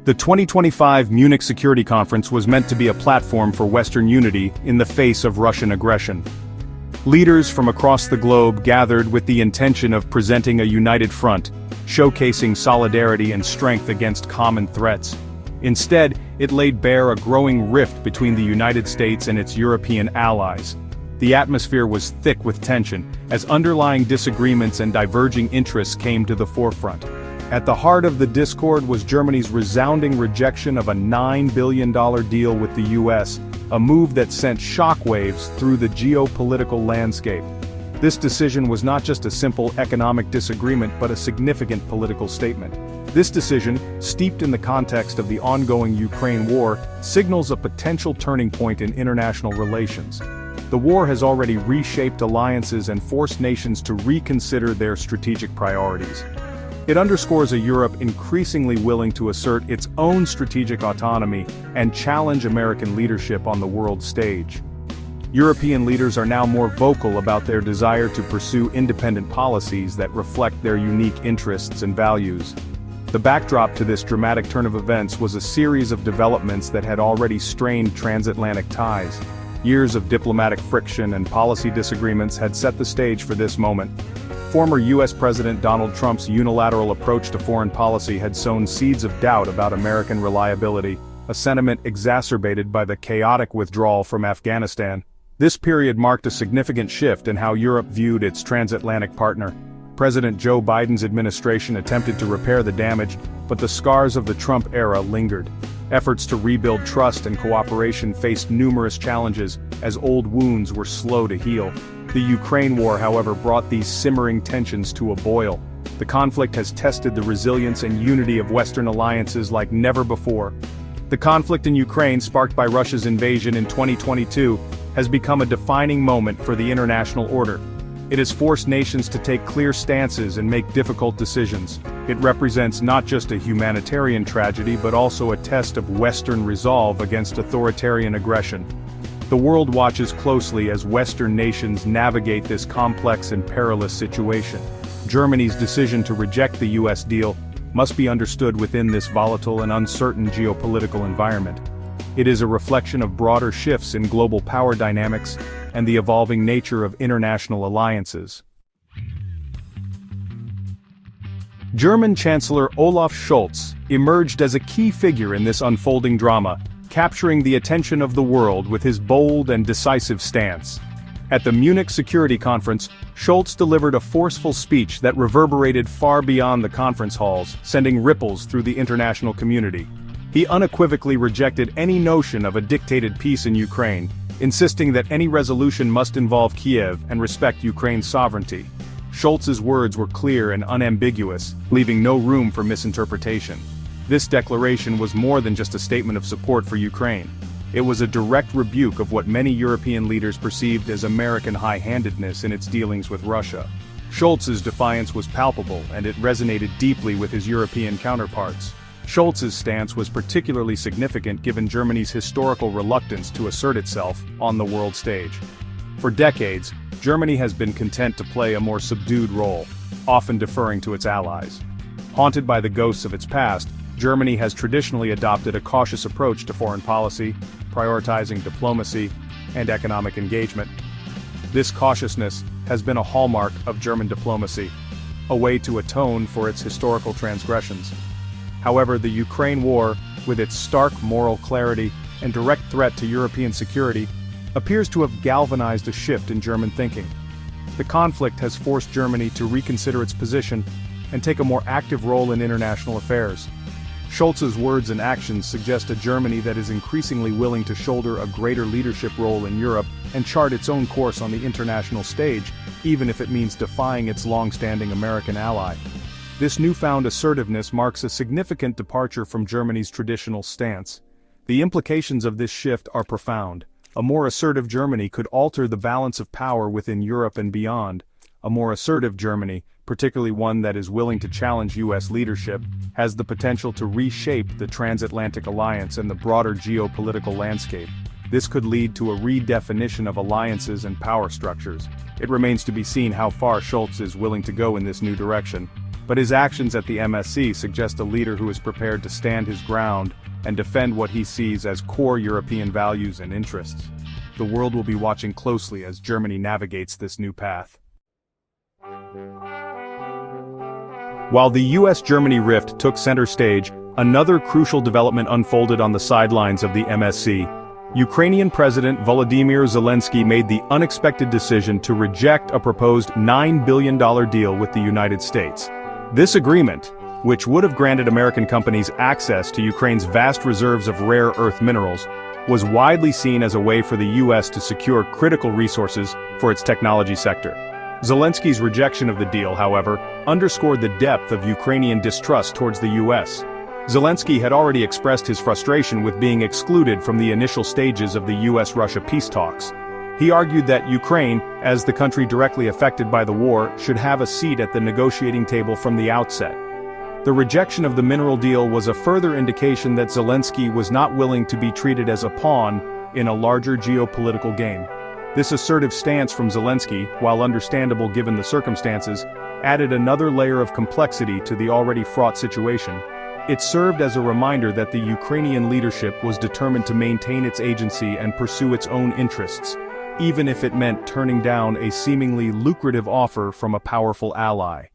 The 2025 Munich Security Conference was meant to be a platform for Western unity in the face of Russian aggression. Leaders from across the globe gathered with the intention of presenting a united front, showcasing solidarity and strength against common threats. Instead, it laid bare a growing rift between the United States and its European allies. The atmosphere was thick with tension, as underlying disagreements and diverging interests came to the forefront. At the heart of the discord was Germany's resounding rejection of a $9 billion deal with the US, a move that sent shockwaves through the geopolitical landscape. This decision was not just a simple economic disagreement but a significant political statement. This decision, steeped in the context of the ongoing Ukraine war, signals a potential turning point in international relations. The war has already reshaped alliances and forced nations to reconsider their strategic priorities. It underscores a Europe increasingly willing to assert its own strategic autonomy and challenge American leadership on the world stage. European leaders are now more vocal about their desire to pursue independent policies that reflect their unique interests and values. The backdrop to this dramatic turn of events was a series of developments that had already strained transatlantic ties. Years of diplomatic friction and policy disagreements had set the stage for this moment. Former US President Donald Trump's unilateral approach to foreign policy had sown seeds of doubt about American reliability, a sentiment exacerbated by the chaotic withdrawal from Afghanistan. This period marked a significant shift in how Europe viewed its transatlantic partner. President Joe Biden's administration attempted to repair the damage, but the scars of the Trump era lingered. Efforts to rebuild trust and cooperation faced numerous challenges, as old wounds were slow to heal. The Ukraine war, however, brought these simmering tensions to a boil. The conflict has tested the resilience and unity of Western alliances like never before. The conflict in Ukraine, sparked by Russia's invasion in 2022, has become a defining moment for the international order. It has forced nations to take clear stances and make difficult decisions. It represents not just a humanitarian tragedy but also a test of Western resolve against authoritarian aggression. The world watches closely as Western nations navigate this complex and perilous situation. Germany's decision to reject the US deal must be understood within this volatile and uncertain geopolitical environment. It is a reflection of broader shifts in global power dynamics and the evolving nature of international alliances. German Chancellor Olaf Scholz emerged as a key figure in this unfolding drama, capturing the attention of the world with his bold and decisive stance. At the Munich Security Conference, Scholz delivered a forceful speech that reverberated far beyond the conference halls, sending ripples through the international community. He unequivocally rejected any notion of a dictated peace in Ukraine, insisting that any resolution must involve Kiev and respect Ukraine's sovereignty. Scholz's words were clear and unambiguous, leaving no room for misinterpretation. This declaration was more than just a statement of support for Ukraine. It was a direct rebuke of what many European leaders perceived as American high-handedness in its dealings with Russia. Scholz's defiance was palpable, and it resonated deeply with his European counterparts. Scholz's stance was particularly significant given Germany's historical reluctance to assert itself on the world stage. For decades, Germany has been content to play a more subdued role, often deferring to its allies. Haunted by the ghosts of its past, Germany has traditionally adopted a cautious approach to foreign policy, prioritizing diplomacy and economic engagement. This cautiousness has been a hallmark of German diplomacy, a way to atone for its historical transgressions. However, the Ukraine war, with its stark moral clarity and direct threat to European security, appears to have galvanized a shift in German thinking. The conflict has forced Germany to reconsider its position and take a more active role in international affairs. Scholz's words and actions suggest a Germany that is increasingly willing to shoulder a greater leadership role in Europe and chart its own course on the international stage, even if it means defying its long-standing American ally. This newfound assertiveness marks a significant departure from Germany's traditional stance. The implications of this shift are profound. A more assertive Germany could alter the balance of power within Europe and beyond. A more assertive Germany, particularly one that is willing to challenge US leadership, has the potential to reshape the transatlantic alliance and the broader geopolitical landscape. This could lead to a redefinition of alliances and power structures. It remains to be seen how far Scholz is willing to go in this new direction. but his actions at the MSC suggest a leader who is prepared to stand his ground and defend what he sees as core European values and interests. The world will be watching closely as Germany navigates this new path. While the US-Germany rift took center stage, another crucial development unfolded on the sidelines of the MSC. Ukrainian President Volodymyr Zelensky made the unexpected decision to reject a proposed $9 billion deal with the United States. This agreement, which would have granted American companies access to Ukraine's vast reserves of rare earth minerals, was widely seen as a way for the US to secure critical resources for its technology sector. Zelensky's rejection of the deal, however, underscored the depth of Ukrainian distrust towards the US. Zelensky had already expressed his frustration with being excluded from the initial stages of the US-Russia peace talks. He argued that Ukraine, as the country directly affected by the war, should have a seat at the negotiating table from the outset. The rejection of the mineral deal was a further indication that Zelensky was not willing to be treated as a pawn in a larger geopolitical game. This assertive stance from Zelensky, while understandable given the circumstances, added another layer of complexity to the already fraught situation. It served as a reminder that the Ukrainian leadership was determined to maintain its agency and pursue its own interests, even if it meant turning down a seemingly lucrative offer from a powerful ally.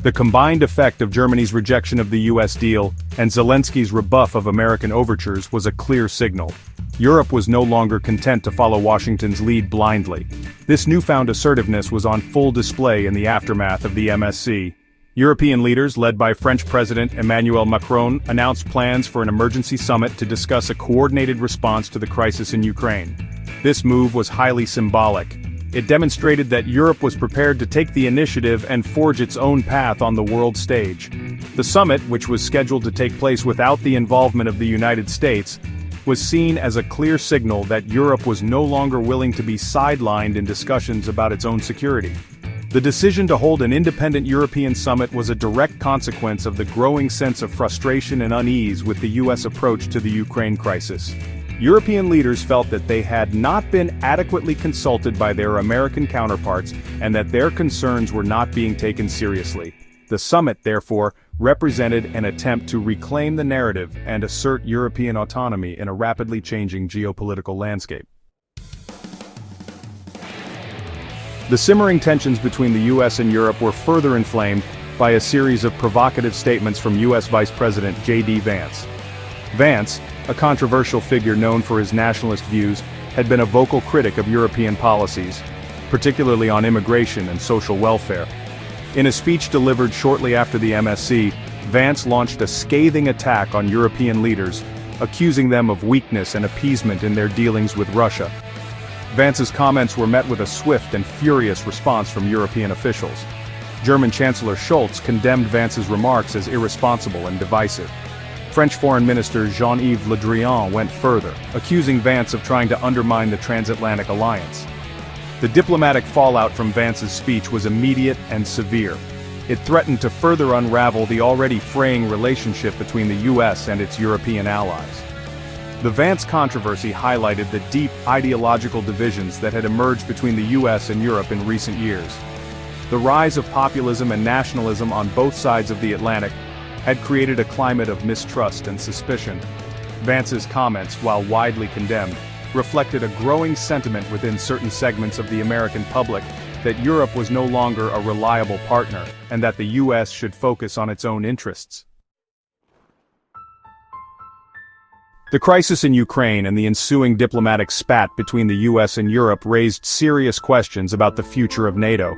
The combined effect of Germany's rejection of the US deal and Zelensky's rebuff of American overtures was a clear signal. Europe was no longer content to follow Washington's lead blindly. This newfound assertiveness was on full display in the aftermath of the MSC. European leaders, led by French President Emmanuel Macron, announced plans for an emergency summit to discuss a coordinated response to the crisis in Ukraine. This move was highly symbolic. It demonstrated that Europe was prepared to take the initiative and forge its own path on the world stage. The summit, which was scheduled to take place without the involvement of the United States, was seen as a clear signal that Europe was no longer willing to be sidelined in discussions about its own security. The decision to hold an independent European summit was a direct consequence of the growing sense of frustration and unease with the US approach to the Ukraine crisis. European leaders felt that they had not been adequately consulted by their American counterparts and that their concerns were not being taken seriously. The summit, therefore, represented an attempt to reclaim the narrative and assert European autonomy in a rapidly changing geopolitical landscape. The simmering tensions between the US and Europe were further inflamed by a series of provocative statements from US Vice President J.D. Vance. Vance, a controversial figure known for his nationalist views, had been a vocal critic of European policies, particularly on immigration and social welfare. In a speech delivered shortly after the MSC, Vance launched a scathing attack on European leaders, accusing them of weakness and appeasement in their dealings with Russia. Vance's comments were met with a swift and furious response from European officials. German Chancellor Scholz condemned Vance's remarks as irresponsible and divisive. French Foreign Minister Jean-Yves Le Drian went further, accusing Vance of trying to undermine the transatlantic alliance. The diplomatic fallout from Vance's speech was immediate and severe. It threatened to further unravel the already fraying relationship between the US and its European allies. The Vance controversy highlighted the deep ideological divisions that had emerged between the US and Europe in recent years. The rise of populism and nationalism on both sides of the Atlantic had created a climate of mistrust and suspicion. Vance's comments, while widely condemned, reflected a growing sentiment within certain segments of the American public that Europe was no longer a reliable partner and that the US should focus on its own interests. The crisis in Ukraine and the ensuing diplomatic spat between the US and Europe raised serious questions about the future of NATO.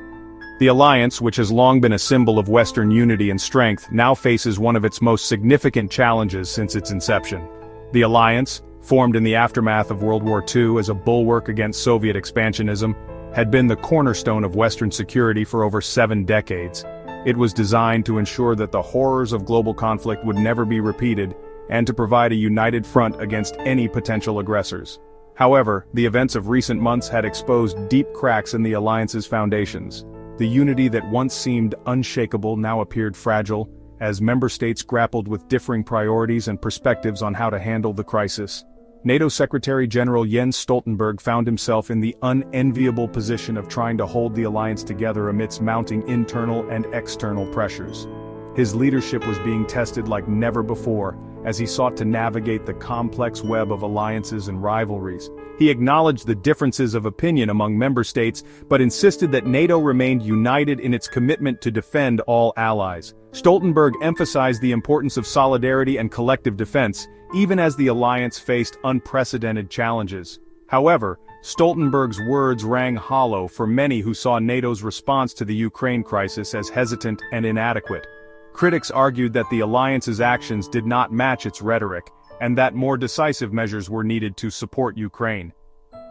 The alliance, which has long been a symbol of Western unity and strength, now faces one of its most significant challenges since its inception. The alliance, formed in the aftermath of World War II as a bulwark against Soviet expansionism, had been the cornerstone of Western security for over 7 decades. It was designed to ensure that the horrors of global conflict would never be repeated, and to provide a united front against any potential aggressors. However, the events of recent months had exposed deep cracks in the alliance's foundations. The unity that once seemed unshakable now appeared fragile, as member states grappled with differing priorities and perspectives on how to handle the crisis. NATO Secretary General Jens Stoltenberg found himself in the unenviable position of trying to hold the alliance together amidst mounting internal and external pressures. His leadership was being tested like never before, as he sought to navigate the complex web of alliances and rivalries. He acknowledged the differences of opinion among member states, but insisted that NATO remained united in its commitment to defend all allies. Stoltenberg emphasized the importance of solidarity and collective defense, even as the alliance faced unprecedented challenges. However, Stoltenberg's words rang hollow for many who saw NATO's response to the Ukraine crisis as hesitant and inadequate. Critics argued that the alliance's actions did not match its rhetoric, and that more decisive measures were needed to support Ukraine.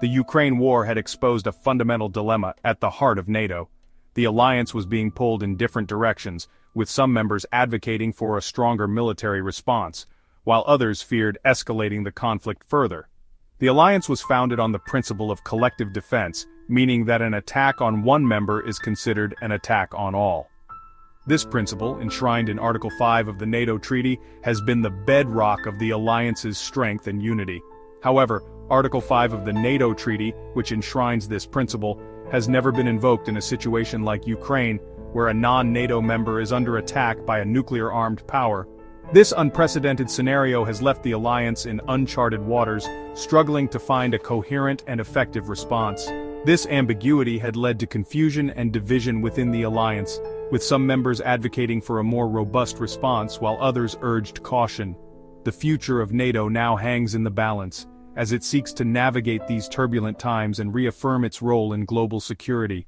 The Ukraine war had exposed a fundamental dilemma at the heart of NATO. The alliance was being pulled in different directions, with some members advocating for a stronger military response, while others feared escalating the conflict further. The alliance was founded on the principle of collective defense, meaning that an attack on one member is considered an attack on all. This principle, enshrined in Article 5 of the NATO Treaty, has been the bedrock of the alliance's strength and unity. However, Article 5 of the NATO Treaty, which enshrines this principle, has never been invoked in a situation like Ukraine, where a non-NATO member is under attack by a nuclear-armed power. This unprecedented scenario has left the alliance in uncharted waters, struggling to find a coherent and effective response. This ambiguity had led to confusion and division within the alliance, with some members advocating for a more robust response while others urged caution. The future of NATO now hangs in the balance, as it seeks to navigate these turbulent times and reaffirm its role in global security.